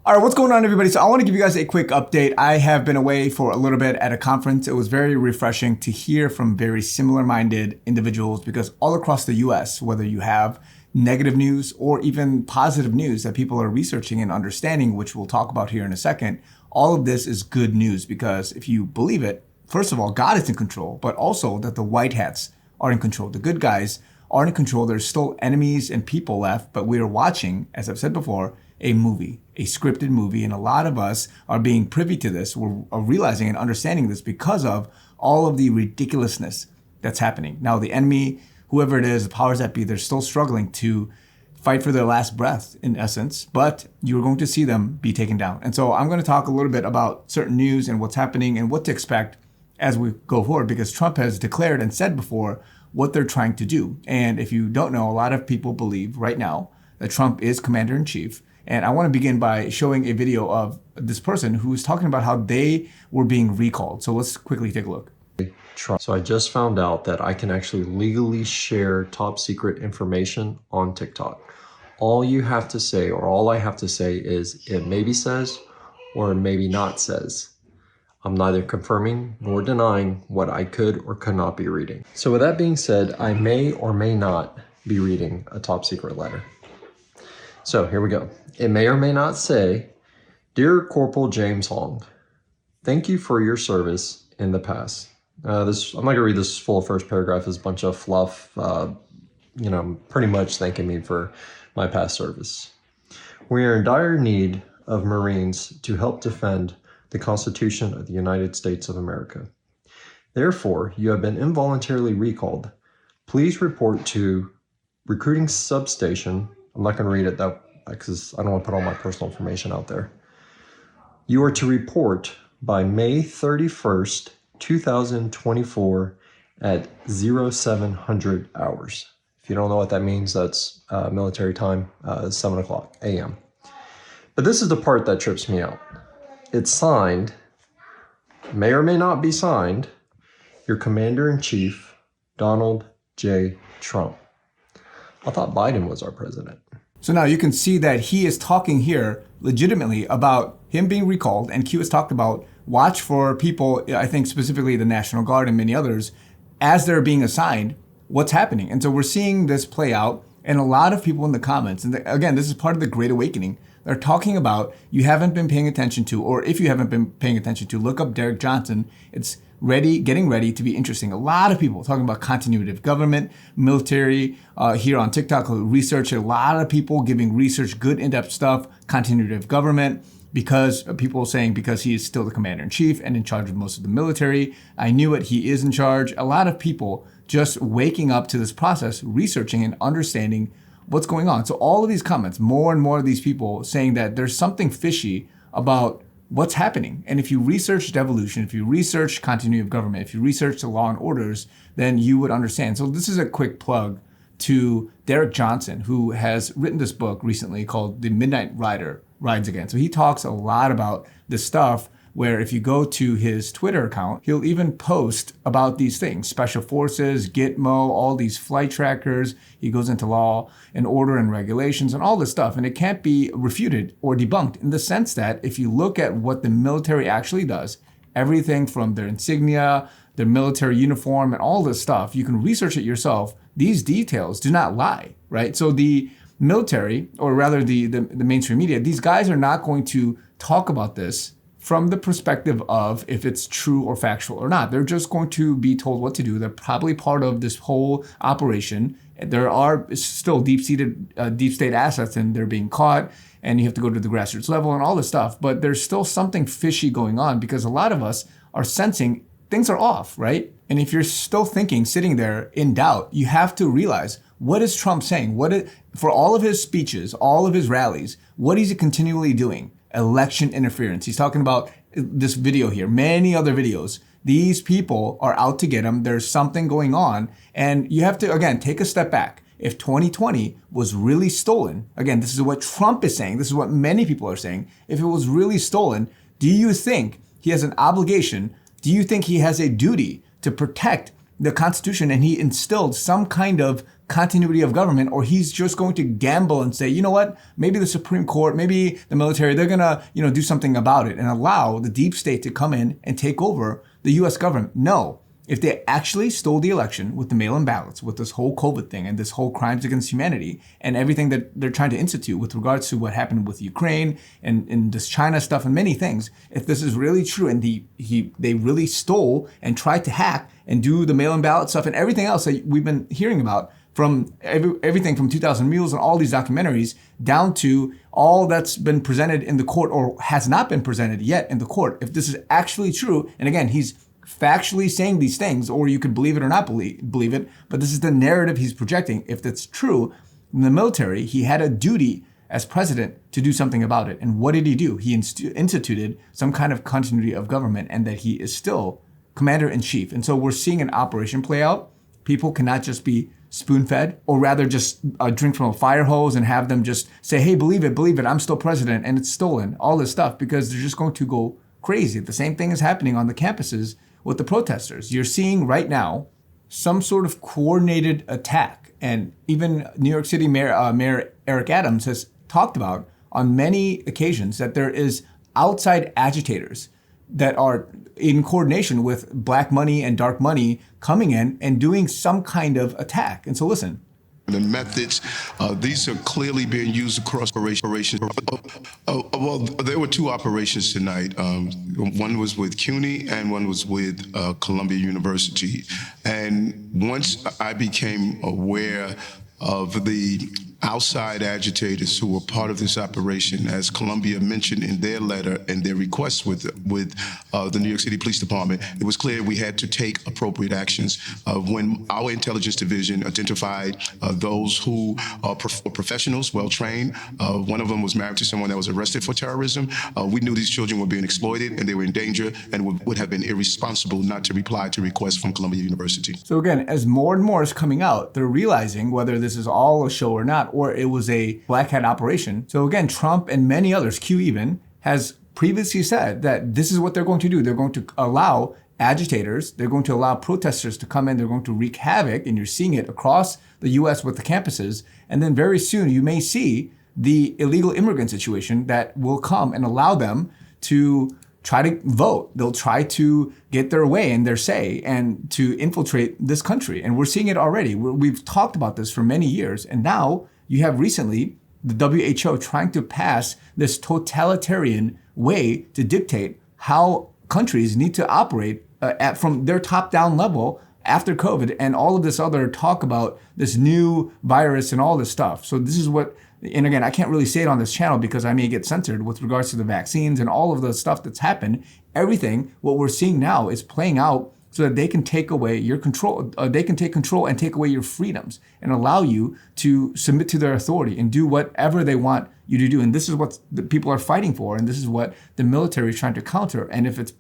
All right, what's going on, everybody? So I want to give you guys a quick update. I have been away for a little bit at a conference. It was very refreshing to hear from very similar-minded individuals because all across the US, whether you have negative news or even positive news that people are researching and understanding, which we'll talk about here in a second, all of this is good news because if you believe it, first of all, God is in control, but also that the white hats are in control. The good guys are in control. There's still enemies and people left, but we are watching, as I've said before, a movie, a scripted movie. And a lot of us are being privy to this. We're realizing and understanding this because of all of the ridiculousness that's happening. Now, the enemy, whoever it is, the powers that be, they're still struggling to fight for their last breath, in essence, but you're going to see them be taken down. And so I'm going to talk a little bit about certain news and what's happening and what to expect as we go forward, because Trump has declared and said before what they're trying to do. And if you don't know, a lot of people believe right now that Trump is commander-in-chief. And I want to begin by showing a video of this person who is talking about how they were being recalled. So let's quickly take a look. Trump. So I just found out that I can actually legally share top secret information on TikTok. All you have to say, or all I have to say, is it maybe says or maybe not says. I'm neither confirming nor denying what I could or could not be reading. So with that being said, I may or may not be reading a top secret letter. So here we go. It may or may not say, "Dear Corporal James Hong, thank you for your service in the past." I'm not gonna read this full first paragraph. It's a bunch of fluff, pretty much thanking me for my past service. We are in dire need of Marines to help defend the Constitution of the United States of America. Therefore, you have been involuntarily recalled. Please report to recruiting substation. I'm not going to read it though, because I don't want to put all my personal information out there. You are to report by May 31st, 2024 at 0700 hours. If you don't know what that means, that's military time, 7 o'clock a.m. But this is the part that trips me out. It's signed, may or may not be signed, your Commander-in-Chief, Donald J. Trump. I thought Biden was our president. So now you can see that he is talking here legitimately about him being recalled, and Q has talked about watch for people, I think specifically the National Guard and many others, as they're being assigned, what's happening. And so we're seeing this play out, and a lot of people in the comments, and again, this is part of the Great Awakening, they're talking about you haven't been paying attention to, or if you haven't been paying attention to, look up Derek Johnson. It's getting ready to be interesting. A lot of people talking about continuity of government, military, here on TikTok, research, a lot of people giving research, good in-depth stuff, continuity of government, because people saying because he is still the commander-in-chief and in charge of most of the military. I knew it, he is in charge. A lot of people just waking up to this process, researching and understanding what's going on. So all of these comments, more and more of these people saying that there's something fishy about what's happening. And if you research devolution, if you research continuity of government, if you research the law and orders, then you would understand. So this is a quick plug to Derek Johnson, who has written this book recently called The Midnight Rider Rides Again. So he talks a lot about this stuff where if you go to his Twitter account, he'll even post about these things, special forces, Gitmo, all these flight trackers. He goes into law and order and regulations and all this stuff. And it can't be refuted or debunked in the sense that if you look at what the military actually does, everything from their insignia, their military uniform, and all this stuff, you can research it yourself. These details do not lie, right? So the military, or rather the mainstream media, these guys are not going to talk about this from the perspective of if it's true or factual or not. They're just going to be told what to do. They're probably part of this whole operation. There are still deep state assets, and they're being caught, and you have to go to the grassroots level and all this stuff. But there's still something fishy going on because a lot of us are sensing things are off, right? And if you're still thinking, sitting there in doubt, you have to realize, what is Trump saying? For all of his speeches, all of his rallies, what is he continually doing? Election interference. He's talking about this video here, many other videos. These people are out to get him. There's something going on. And you have to, again, take a step back. If 2020 was really stolen, again, this is what Trump is saying. This is what many people are saying. If it was really stolen, do you think he has an obligation? Do you think he has a duty to protect the Constitution and he instilled some kind of continuity of government, or he's just going to gamble and say, you know what, maybe the Supreme Court, maybe the military, they're going to, do something about it and allow the deep state to come in and take over the US government. No. If they actually stole the election with the mail-in ballots, with this whole COVID thing and this whole crimes against humanity and everything that they're trying to institute with regards to what happened with Ukraine and this China stuff and many things, if this is really true and they really stole and tried to hack and do the mail-in ballot stuff and everything else that we've been hearing about, from everything from 2000 Mules and all these documentaries down to all that's been presented in the court or has not been presented yet in the court, if this is actually true, and again, he's factually saying these things, or you could believe it or not believe it, but this is the narrative he's projecting. If that's true, in the military, he had a duty as president to do something about it. And what did he do? He instituted some kind of continuity of government, and that he is still commander-in-chief. And so we're seeing an operation play out. People cannot just be spoon-fed, or rather just drink from a fire hose and have them just say, hey, believe it, I'm still president, and it's stolen, all this stuff, because they're just going to go crazy. The same thing is happening on the campuses with the protesters. You're seeing right now some sort of coordinated attack. And even New York City Mayor Eric Adams has talked about on many occasions that there is outside agitators that are in coordination with black money and dark money coming in and doing some kind of attack. And so listen. The methods, these are clearly being used across operations. Well, there were two operations tonight. One was with CUNY and one was with Columbia University. And once I became aware of the outside agitators who were part of this operation, as Columbia mentioned in their letter and their request with the New York City Police Department, it was clear we had to take appropriate actions. When our intelligence division identified those who are professionals, well-trained, one of them was married to someone that was arrested for terrorism, we knew these children were being exploited and they were in danger, and would have been irresponsible not to reply to requests from Columbia University. So again, as more and more is coming out, they're realizing whether this is all a show or not, or it was a black hat operation. So again, Trump and many others, Q even, has previously said that this is what they're going to do. They're going to allow agitators, they're going to allow protesters to come in, they're going to wreak havoc, and you're seeing it across the US with the campuses. And then very soon you may see the illegal immigrant situation that will come and allow them to try to vote. They'll try to get their way and their say and to infiltrate this country. And we're seeing it already. We've talked about this for many years. And now you have recently the WHO trying to pass this totalitarian way to dictate how countries need to operate from their top-down level after COVID and all of this other talk about this new virus and all this stuff. So this is what, and again, I can't really say it on this channel because I may get censored with regards to the vaccines and all of the stuff that's happened. Everything, what we're seeing now is playing out so that they can take away your control. They can take control and take away your freedoms and allow you to submit to their authority and do whatever they want you to do. And this is what the people are fighting for. And this is what the military is trying to counter. And if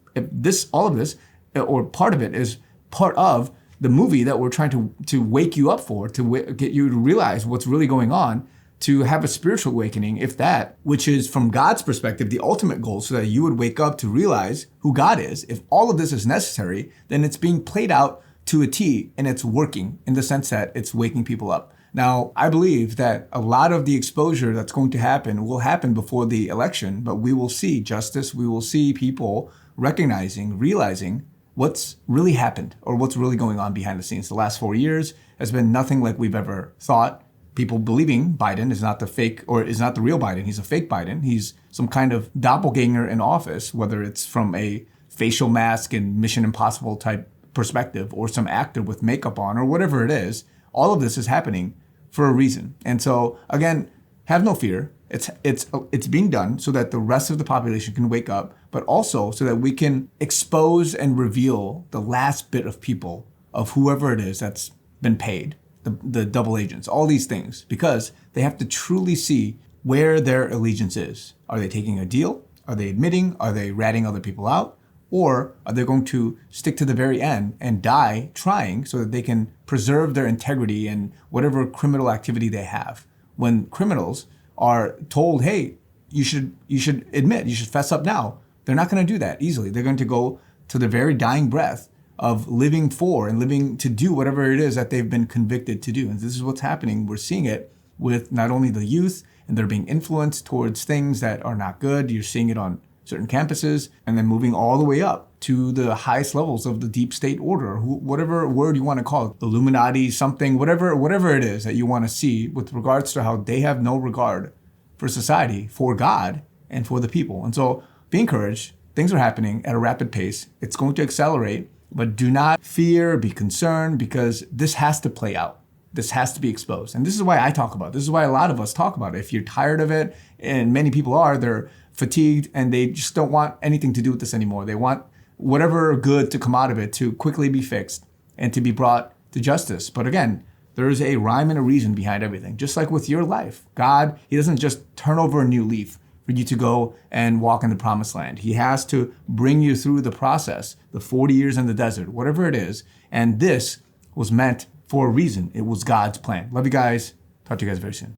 all of this, or part of it, is part of the movie that we're trying to wake you up for, to get you to realize what's really going on, to have a spiritual awakening, if that, which is from God's perspective, the ultimate goal, so that you would wake up to realize who God is. If all of this is necessary, then it's being played out to a T, and it's working in the sense that it's waking people up. Now, I believe that a lot of the exposure that's going to happen will happen before the election, but we will see justice. We will see people realizing what's really happened or what's really going on behind the scenes. The last 4 years has been nothing like we've ever thought. People believing Biden is not the fake, or is not the real Biden. He's a fake Biden. He's some kind of doppelganger in office, whether it's from a facial mask and Mission Impossible type perspective, or some actor with makeup on, or whatever it is. All of this is happening for a reason. And so again, have no fear. It's being done so that the rest of the population can wake up, but also so that we can expose and reveal the last bit of people, of whoever it is that's been paid. The double agents, all these things, because they have to truly see where their allegiance is. Are they taking a deal? Are they admitting? Are they ratting other people out? Or are they going to stick to the very end and die trying so that they can preserve their integrity and whatever criminal activity they have? When criminals are told, hey, you should admit, you should fess up now, they're not going to do that easily. They're going to go to the very dying breath of living for and living to do whatever it is that they've been convicted to do. And this is what's happening. We're seeing it with not only the youth, and they're being influenced towards things that are not good. You're seeing it on certain campuses, and then moving all the way up to the highest levels of the deep state order, whatever word you want to call it, Illuminati, something, whatever it is that you want to see with regards to how they have no regard for society, for God, and for the people. And so be encouraged. Things are happening at a rapid pace. It's going to accelerate, but do not fear, be concerned, because this has to play out. This has to be exposed. And this is why I talk about it. This is why a lot of us talk about it. If you're tired of it, and many people are, they're fatigued and they just don't want anything to do with this anymore. They want whatever good to come out of it to quickly be fixed and to be brought to justice. But again, there is a rhyme and a reason behind everything. Just like with your life, God, he doesn't just turn over a new leaf for you to go and walk in the promised land. He has to bring you through the process, the 40 years in the desert, whatever it is. And this was meant for a reason. It was God's plan. Love you guys. Talk to you guys very soon.